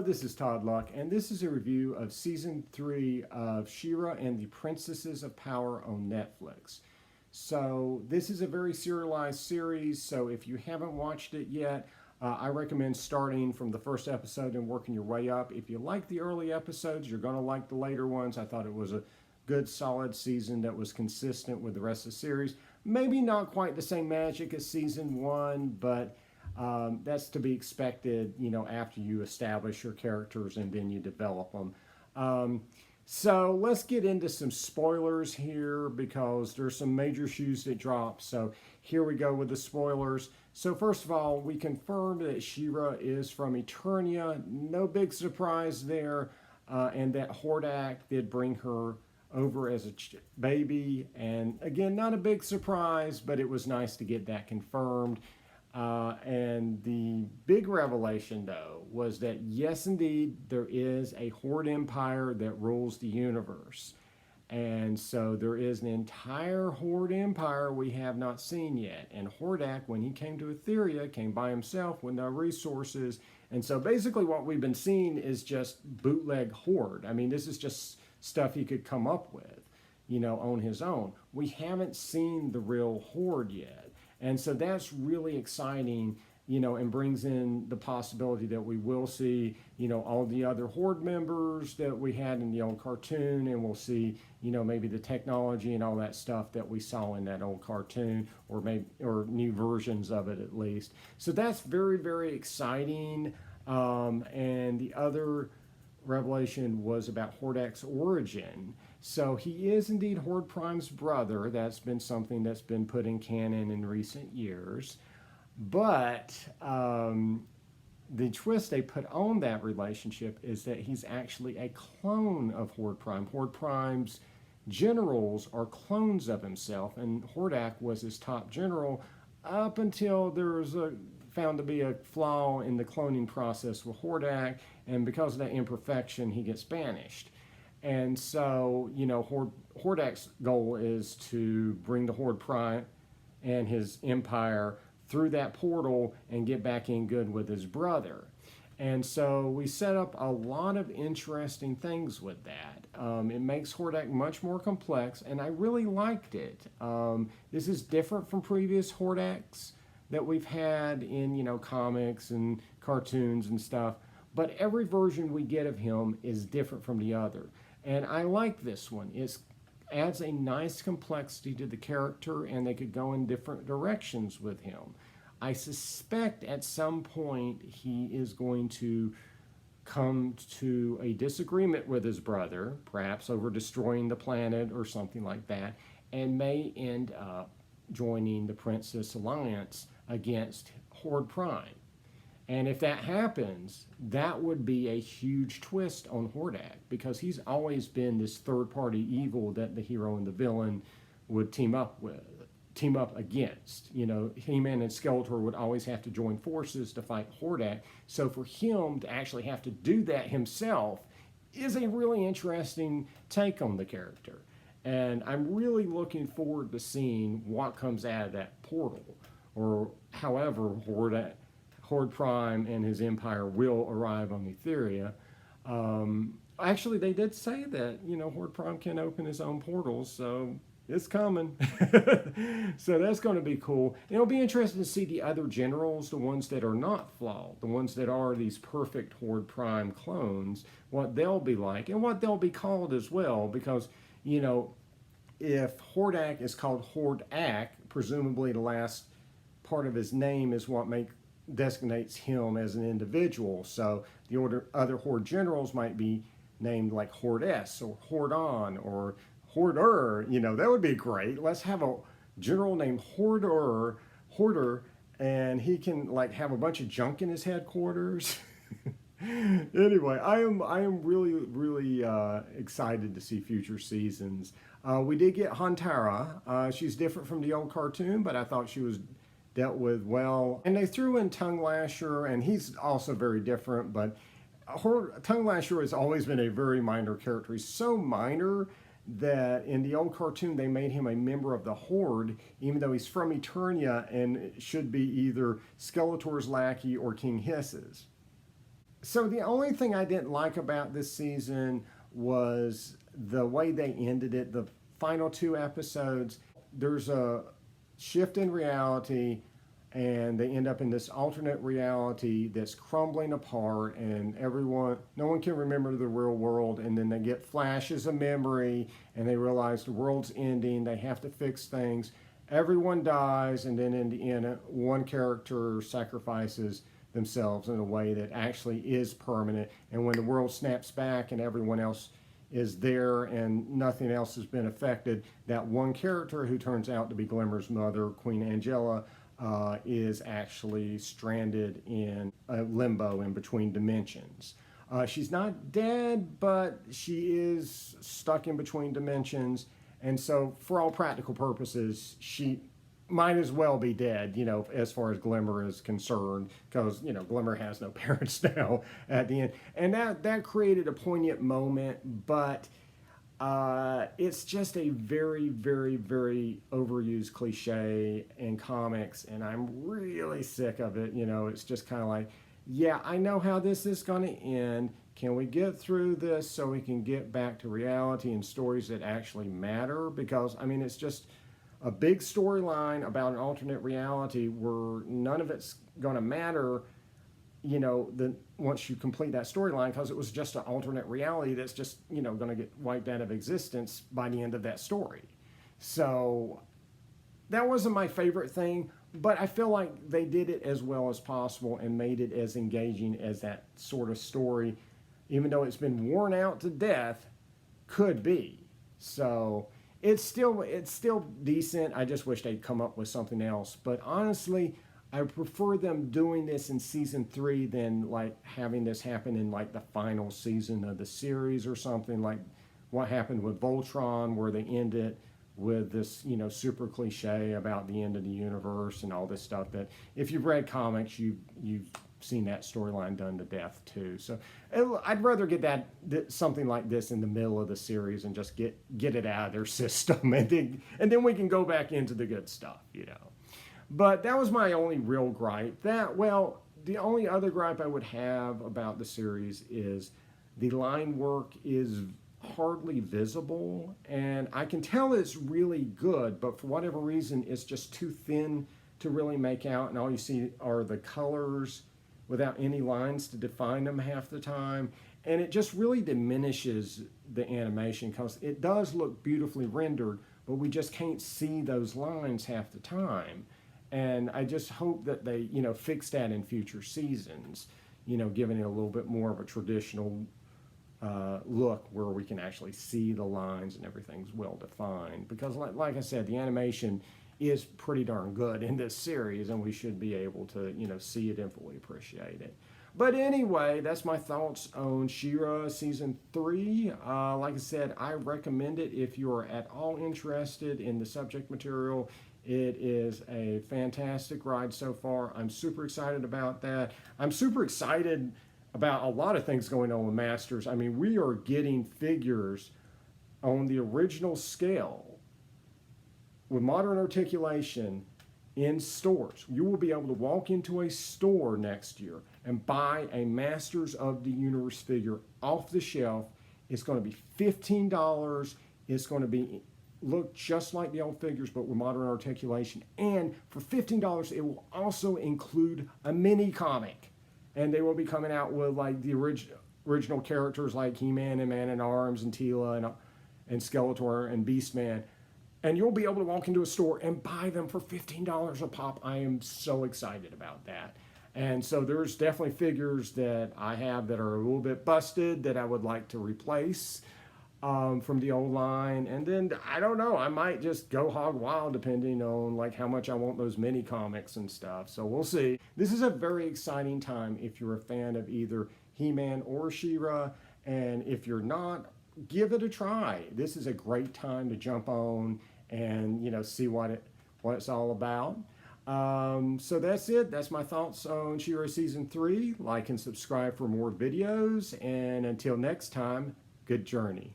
this is Todd Luck, and this is a review of Season 3 of She-Ra and the Princesses of Power on Netflix. So this is a very serialized series, so if you haven't watched it yet, I recommend starting from the first episode and working your way up. If you like the early episodes, you're going to like the later ones. I thought it was a good, solid season that was consistent with the rest of the series. Maybe not quite the same magic as Season 1, but that's to be expected, you know, after you establish your characters and then you develop them. So let's get into some spoilers here because there's some major shoes that drop. So here we go with the spoilers. So first of all, we confirmed that She-Ra is from Eternia. No big surprise there. And that Hordak did bring her over as a baby. And again, not a big surprise, but it was nice to get that confirmed. And the big revelation, though, was that yes, indeed, there is a Horde Empire that rules the universe. And so there is an entire Horde Empire we have not seen yet. And Hordak, when he came to Etheria, came by himself with no resources. And so basically what we've been seeing is just bootleg Horde. I mean, this is just stuff he could come up with, you know, on his own. We haven't seen the real Horde yet. And so that's really exciting, you know, and brings in the possibility that we will see, you know, all the other Horde members that we had in the old cartoon, and we'll see, you know, maybe the technology and all that stuff that we saw in that old cartoon, or maybe, or new versions of it at least. So that's very, very exciting. And the other revelation was about Hordak's origin. So he is indeed Horde Prime's brother. That's been something that's been put in canon in recent years. But the twist they put on that relationship is that he's actually a clone of Horde Prime. Horde Prime's generals are clones of himself, and Hordak was his top general up until there was found to be a flaw in the cloning process with Hordak, and because of that imperfection, he gets banished. And so, you know, Hordak's goal is to bring the Horde Prime and his empire through that portal and get back in good with his brother. And so we set up a lot of interesting things with that. It makes Hordak much more complex, and I really liked it. This is different from previous Hordaks that we've had in, you know, comics and cartoons and stuff, but every version we get of him is different from the other. And I like this one. It adds a nice complexity to the character, and they could go in different directions with him. I suspect at some point he is going to come to a disagreement with his brother, perhaps over destroying the planet or something like that, and may end up joining the Princess Alliance against Horde Prime. And if that happens, that would be a huge twist on Hordak, because he's always been this third-party evil that the hero and the villain would team up against. You know, He-Man and Skeletor would always have to join forces to fight Hordak. So for him to actually have to do that himself is a really interesting take on the character. And I'm really looking forward to seeing what comes out of that portal, or however Horde Prime and his empire will arrive on Etheria. Actually, they did say that, you know, Horde Prime can open his own portals, so it's coming. So that's going to be cool. And it'll be interesting to see the other generals, the ones that are not flawed, the ones that are these perfect Horde Prime clones, what they'll be like and what they'll be called as well, because, you know, if Hordak is called Hordak, presumably the last part of his name is what designates him as an individual. So the other Horde generals might be named like Horde S or Hordon or Horder. You know, that would be great. Let's have a general named Horder, and he can like have a bunch of junk in his headquarters. Anyway, I am really excited to see future seasons. We did get Hantara. She's different from the old cartoon, but I thought she was dealt with well. And they threw in Tongue Lasher, and he's also very different, but Tongue Lasher has always been a very minor character. He's so minor that in the old cartoon they made him a member of the Horde, even though he's from Eternia and should be either Skeletor's lackey or King Hiss's. So the only thing I didn't like about this season was the way they ended it. The final two episodes, there's a shift in reality, and they end up in this alternate reality that's crumbling apart, and no one can remember the real world, and then they get flashes of memory, and they realize the world's ending, they have to fix things. Everyone dies, and then in the end, one character sacrifices themselves in a way that actually is permanent. And when the world snaps back and everyone else is there and nothing else has been affected, that one character, who turns out to be Glimmer's mother, Queen Angela, is actually stranded in a limbo in between dimensions. She's not dead, but she is stuck in between dimensions. And so, for all practical purposes, she might as well be dead, as far as Glimmer is concerned, because, Glimmer has no parents now at the end. And that created a poignant moment, but it's just a very, very, very overused cliche in comics, and I'm really sick of it. It's just kind of like, yeah, I know how this is going to end. Can we get through this so we can get back to reality and stories that actually matter? Because, it's just a big storyline about an alternate reality where none of it's going to matter, once you complete that storyline, because it was just an alternate reality that's just, going to get wiped out of existence by the end of that story. So that wasn't my favorite thing, but I feel like they did it as well as possible and made it as engaging as that sort of story, even though it's been worn out to death, could be. So it's still decent. I just wish they'd come up with something else. But honestly, I prefer them doing this in season 3 than like having this happen in like the final season of the series or something, like what happened with Voltron, where they end it with this, super cliche about the end of the universe and all this stuff that if you've read comics, you've seen that storyline done to death too. So I'd rather get something like this in the middle of the series and just get it out of their system, and then we can go back into the good stuff, But that was my only real gripe. The only other gripe I would have about the series is the line work is hardly visible, and I can tell it's really good, but for whatever reason, it's just too thin to really make out, and all you see are the colors without any lines to define them half the time, and it just really diminishes the animation because it does look beautifully rendered, but we just can't see those lines half the time. And I just hope that they, fix that in future seasons, giving it a little bit more of a traditional look where we can actually see the lines and everything's well defined. Because like I said, the animation is pretty darn good in this series, and we should be able to, see it and fully appreciate it. But anyway, that's my thoughts on She-Ra Season 3. Like I said, I recommend it if you're at all interested in the subject material. It is a fantastic ride so far. I'm super excited about that. I'm super excited about a lot of things going on with Masters. We are getting figures on the original scale with modern articulation in stores. You will be able to walk into a store next year and buy a Masters of the Universe figure off the shelf. It's going to be $15. It's going to look just like the old figures, but with modern articulation. And for $15, it will also include a mini comic. And they will be coming out with like the original characters like He-Man and Man-at-Arms and Teela and Skeletor and Beastman. And you'll be able to walk into a store and buy them for $15 a pop. I am so excited about that. And so there's definitely figures that I have that are a little bit busted that I would like to replace from the old line. And then, I don't know, I might just go hog wild depending on like how much I want those mini comics and stuff. So we'll see. This is a very exciting time if you're a fan of either He-Man or She-Ra. And if you're not, give it a try. This is a great time to jump on and, see what it's all about. So that's it. That's my thoughts on She-Ra Season 3. Like and subscribe for more videos. And until next time, good journey.